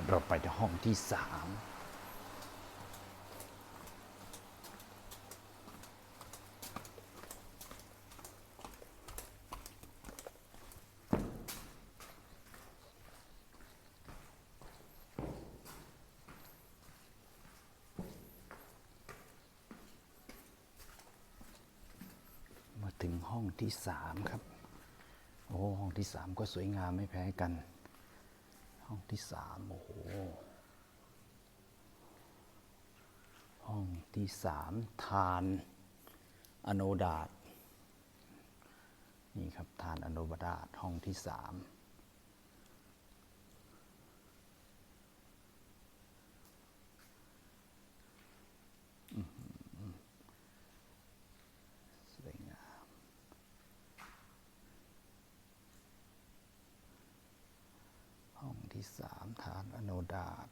เราไปที่ห้องที่สาม มาถึงห้องที่สามครับโอ้ห้องที่สามก็สวยงามไม่แพ้กันห้องที่สามโอ้โหห้องที่สามทานอโนดาตนี่ครับทานอโนดาตห้องที่สามสวยงามห้องที่สามทานอโนดาต